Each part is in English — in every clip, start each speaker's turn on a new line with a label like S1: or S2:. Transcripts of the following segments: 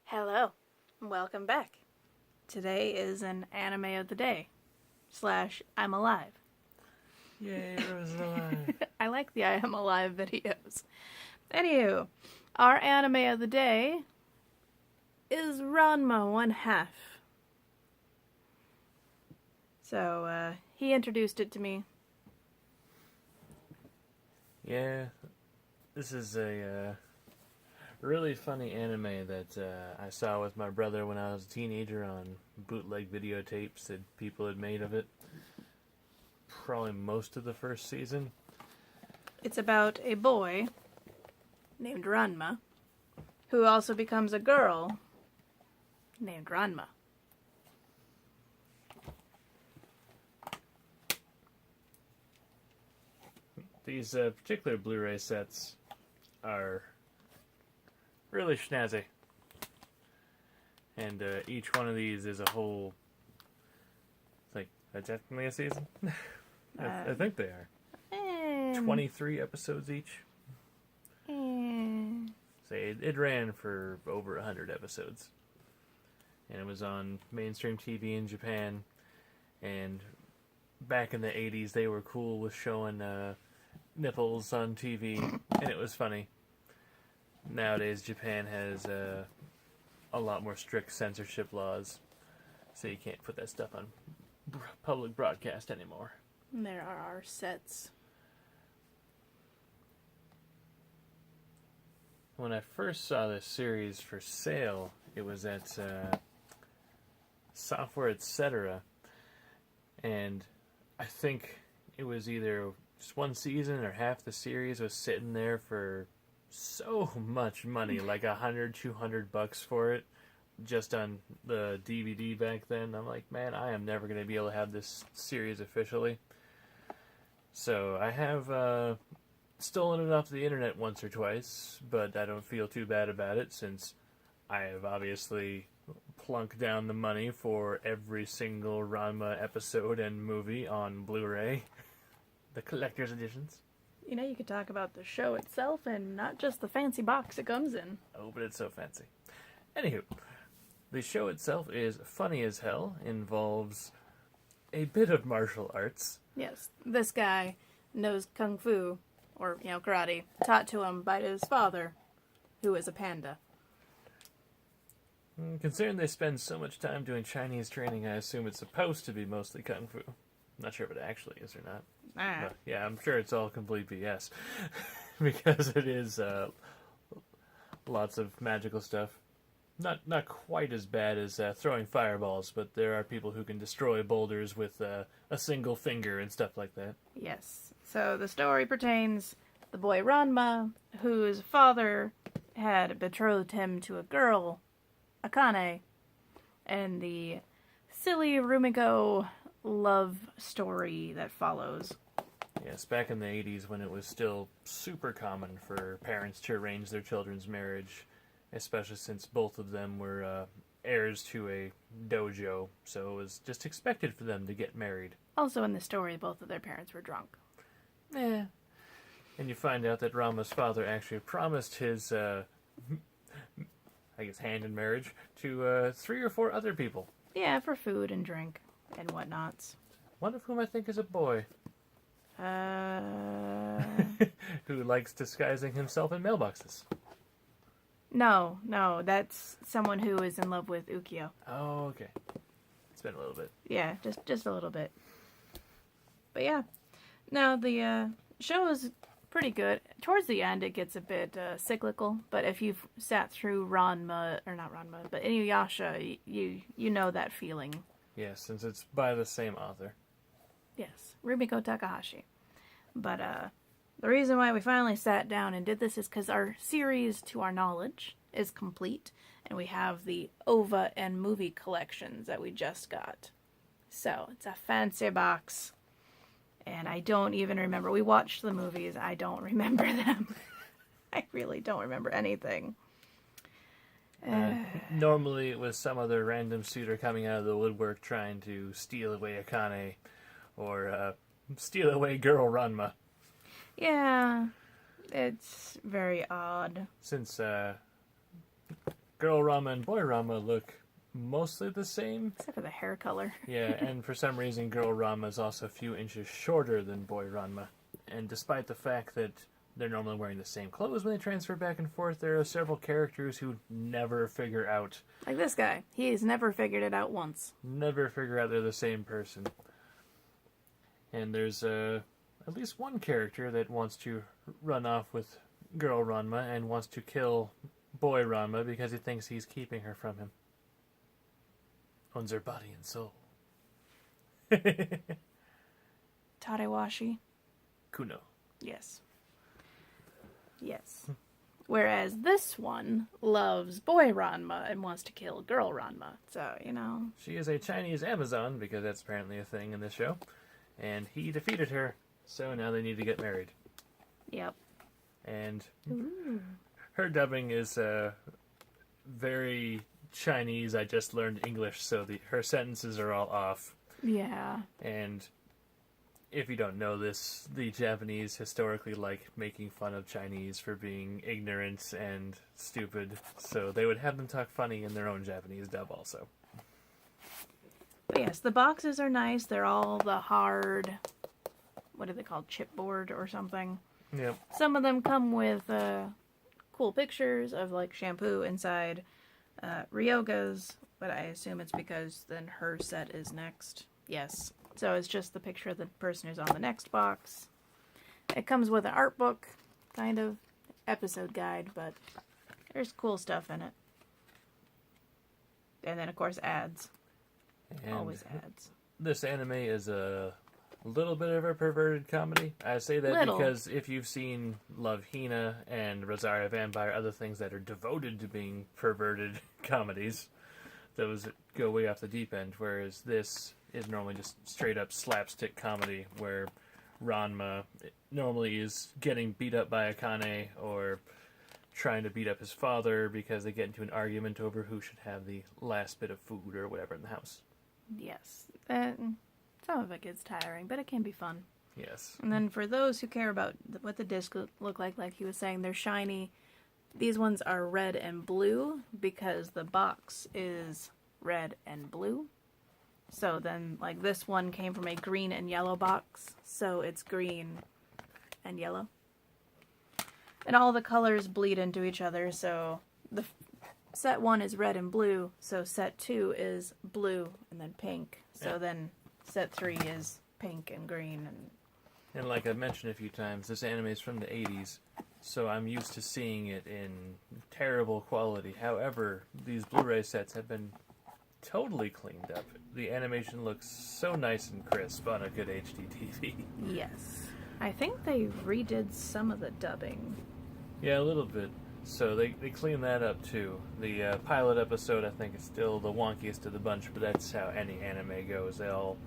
S1: Hello, welcome back. Today is an anime of the day / I'm alive.
S2: Yay, Rose is alive.
S1: I like the I am alive videos. Anywho, our anime of the day is Ranma 1/2. So, he introduced it to me.
S2: Yeah, this is a really funny anime that I saw with my brother when I was a teenager on bootleg videotapes that people had made of it. Probably most of the first season.
S1: It's about a boy named Ranma, who also becomes a girl named Ranma.
S2: These particular Blu-ray sets are really snazzy. And each one of these is a whole... Like, technically a season? I think they are. 23 episodes each. So it ran for over 100 episodes. And it was on mainstream TV in Japan. And back in the 80s, they were cool with showing nipples on TV. And it was funny. Nowadays, Japan has a lot more strict censorship laws. So you can't put that stuff on public broadcast anymore.
S1: There are our sets.
S2: When I first saw this series for sale, it was at Software Etc. And I think it was either just one season or half the series was sitting there for so much money, like $100-200 for it, just on the DVD back then. I'm like, man, I am never going to be able to have this series officially. So I have stolen it off the internet once or twice, but I don't feel too bad about it since I have obviously plunked down the money for every single Ranma episode and movie on Blu-ray, the collector's editions.
S1: You know, you could talk about the show itself and not just the fancy box it comes in.
S2: Oh, but it's so fancy. Anywho, the show itself is funny as hell, involves a bit of martial arts.
S1: Yes, this guy knows kung fu, or, karate, taught to him by his father, who is a panda.
S2: Considering they spend so much time doing Chinese training, I assume it's supposed to be mostly kung fu. I'm not sure if it actually is or not. But yeah, I'm sure it's all complete BS. Because it is lots of magical stuff. Not quite as bad as throwing fireballs, but there are people who can destroy boulders with a single finger and stuff like that.
S1: Yes. So the story pertains the boy Ranma, whose father had betrothed him to a girl, Akane, and the silly Rumiko love story that follows.
S2: Yes, back in the 80s when it was still super common for parents to arrange their children's marriage, especially since both of them were heirs to a dojo, so it was just expected for them to get married.
S1: Also in the story, both of their parents were drunk.
S2: Yeah. And you find out that Rama's father actually promised his, hand in marriage to 3 or 4 other people.
S1: Yeah, for food and drink and whatnots.
S2: One of whom I think is a boy. Who likes disguising himself in mailboxes.
S1: No, that's someone who is in love with Ukyo.
S2: Oh, okay. It's been a little bit.
S1: Yeah, just a little bit. But yeah. Now, the show is pretty good. Towards the end, it gets a bit cyclical, but if you've sat through Ranma, or not Ranma, but Inuyasha, you know that feeling.
S2: Yes, since it's by the same author.
S1: Yes, Rumiko Takahashi. But the reason why we finally sat down and did this is because our series, to our knowledge, is complete, and we have the OVA and movie collections that we just got. So, it's a fancy box. And I don't even remember. We watched the movies. I don't remember them. I really don't remember anything.
S2: Normally it was some other random suitor coming out of the woodwork trying to steal away Akane or steal away girl Ranma.
S1: Yeah, it's very odd.
S2: Since Girl Ranma and Boy Ranma look mostly the same.
S1: Except for the hair color.
S2: Yeah, and for some reason, Girl Ranma is also a few inches shorter than Boy Ranma. And despite the fact that they're normally wearing the same clothes when they transfer back and forth, there are several characters who never figure out.
S1: Like this guy. He's never figured it out once.
S2: Never figure out they're the same person. And there's at least one character that wants to run off with Girl Ranma and wants to kill Boy Ranma because he thinks he's keeping her from him. Owns her body and soul.
S1: Tarewashi?
S2: Kuno.
S1: Yes. Yes. Whereas this one loves Boy Ranma and wants to kill Girl Ranma. So, you know.
S2: She is a Chinese Amazon, because that's apparently a thing in this show. And he defeated her, so now they need to get married.
S1: Yep.
S2: And her dubbing is very Chinese. I just learned English, so her sentences are all off.
S1: Yeah.
S2: And if you don't know this, the Japanese historically like making fun of Chinese for being ignorant and stupid, so they would have them talk funny in their own Japanese dub also.
S1: But yes, the boxes are nice. They're all the hard, what are they called, chipboard or something.
S2: Yep.
S1: Some of them come with cool pictures of like shampoo inside Ryoga's, but I assume it's because then her set is next. Yes. So it's just the picture of the person who's on the next box. It comes with an art book, kind of, episode guide, but there's cool stuff in it. And then, of course, ads.
S2: And
S1: always ads.
S2: This anime is a little bit of a perverted comedy. I say that because if you've seen Love Hina and Rosario Vampire, other things that are devoted to being perverted comedies, those go way off the deep end, whereas this is normally just straight up slapstick comedy where Ranma normally is getting beat up by Akane or trying to beat up his father because they get into an argument over who should have the last bit of food or whatever in the house.
S1: Yes. Some of it gets tiring, but it can be fun.
S2: Yes.
S1: And then for those who care about what the discs look like he was saying, they're shiny. These ones are red and blue because the box is red and blue. So then, like, this one came from a green and yellow box, so it's green and yellow. And all the colors bleed into each other, so the set 1 is red and blue, so set 2 is blue and then pink. So then set 3 is pink and green.
S2: And like I've mentioned a few times, this anime is from the 80s, so I'm used to seeing it in terrible quality. However, these Blu-ray sets have been totally cleaned up. The animation looks so nice and crisp on a good HD TV.
S1: Yes. I think they redid some of the dubbing.
S2: Yeah, a little bit. So they cleaned that up too. The pilot episode, I think, is still the wonkiest of the bunch, but that's how any anime goes. They all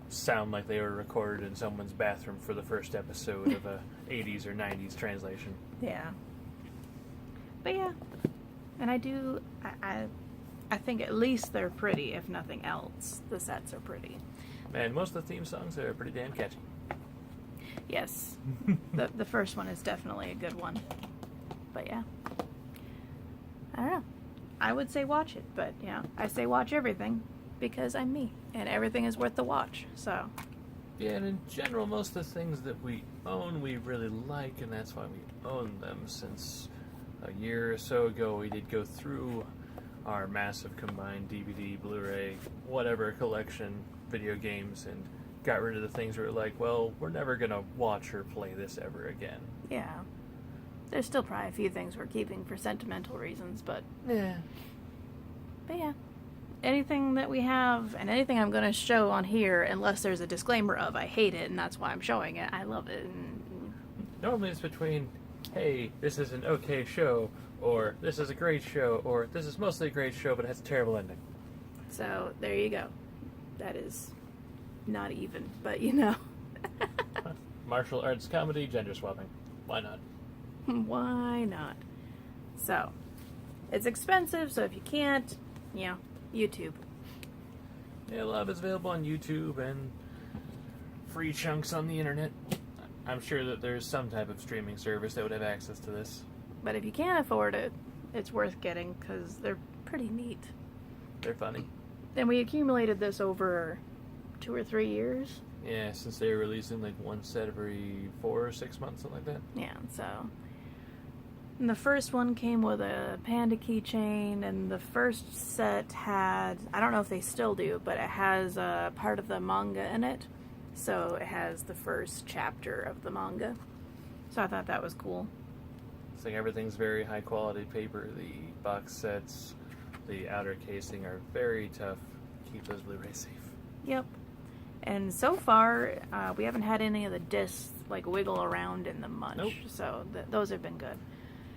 S2: sound like they were recorded in someone's bathroom for the first episode of a 80s or 90s translation.
S1: Yeah. But yeah. And I think at least they're pretty, if nothing else. The sets are pretty.
S2: And most of the theme songs are pretty damn catchy.
S1: Yes. The first one is definitely a good one. But yeah. I don't know. I would say watch it, but yeah, I say watch everything because I'm me, and everything is worth the watch, so.
S2: Yeah, and in general, most of the things that we own we really like, and that's why we own them. Since a year or so ago, we did go through our massive combined DVD, Blu-ray, whatever collection, video games, and got rid of the things we were like, well, we're never going to watch or play this ever again.
S1: Yeah. There's still probably a few things we're keeping for sentimental reasons, but...
S2: Yeah.
S1: But yeah. Anything that we have, and anything I'm going to show on here, unless there's a disclaimer of, I hate it, and that's why I'm showing it, I love it.
S2: Normally it's between, hey, this is an okay show, or this is a great show, or this is mostly a great show, but it has a terrible ending.
S1: So, there you go. That is not even, but you know.
S2: Martial arts comedy, gender swapping. Why not?
S1: Why not? So, it's expensive, so if you can't, YouTube.
S2: Yeah, a lot of it's available on YouTube and free chunks on the internet. I'm sure that there's some type of streaming service that would have access to this.
S1: But if you can't afford it, it's worth getting because they're pretty neat.
S2: They're funny.
S1: And we accumulated this over 2 or 3 years.
S2: Yeah, since they were releasing like one set every 4 or 6 months, something like that.
S1: Yeah, so. And the first one came with a panda keychain, and the first set had, I don't know if they still do, but it has a part of the manga in it. So it has the first chapter of the manga. So I thought that was cool.
S2: It's like everything's very high quality paper. The box sets, the outer casing are very tough. Keep those Blu-rays safe.
S1: Yep. And so far, we haven't had any of the discs like wiggle around in them much.
S2: Nope.
S1: So those have been good.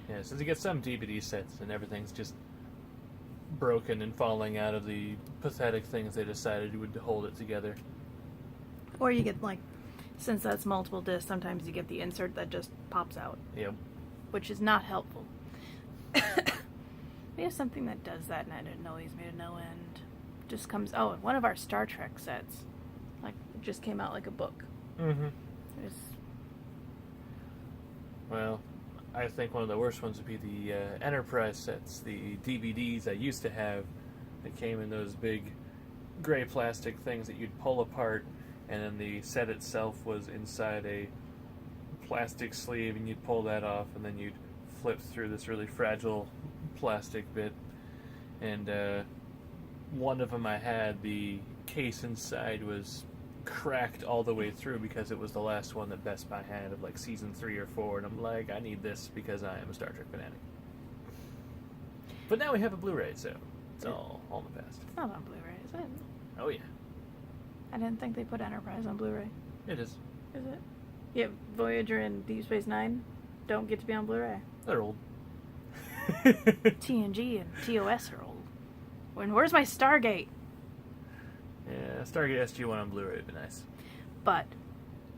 S2: Yeah, since you get some DVD sets and everything's just broken and falling out of the pathetic things they decided would hold it together.
S1: Or you get like, since that's multiple discs, sometimes you get the insert that just pops out.
S2: Yep.
S1: Which is not helpful. We have something that does that, and I didn't know he's made a no end. Just comes. Oh, one of our Star Trek sets, like, it just came out like a book.
S2: Mm-hmm.
S1: There's...
S2: Well, I think one of the worst ones would be the Enterprise sets, the DVDs I used to have that came in those big gray plastic things that you'd pull apart, and then the set itself was inside a plastic sleeve, and you'd pull that off, and then you'd flip through this really fragile plastic bit. And one of them I had, the case inside was cracked all the way through because it was the last one that Best Buy had of like season 3 or 4, and I'm like, I need this because I am a Star Trek fanatic. But now we have a Blu-ray, so it's all in the past.
S1: It's not on Blu-ray, is it?
S2: Oh yeah,
S1: I didn't think they put Enterprise on Blu-ray.
S2: it is.
S1: Is it? Yeah, Voyager and Deep Space Nine don't get to be on Blu-ray.
S2: They're old.
S1: TNG and TOS are old. Where's my Stargate?
S2: Yeah, Stargate SG-1 on Blu-ray would be nice.
S1: But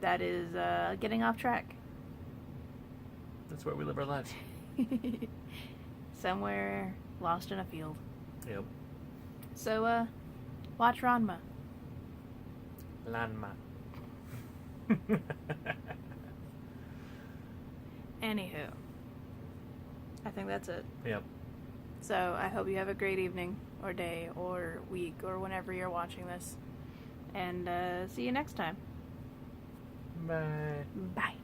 S1: that is getting off track.
S2: That's where we live our lives.
S1: Somewhere lost in a field.
S2: Yep.
S1: So, watch Ranma.
S2: Ranma.
S1: Anywho, I think that's it.
S2: Yep.
S1: So I hope you have a great evening, or day, or week, or whenever you're watching this. And see you next time.
S2: Bye.
S1: Bye.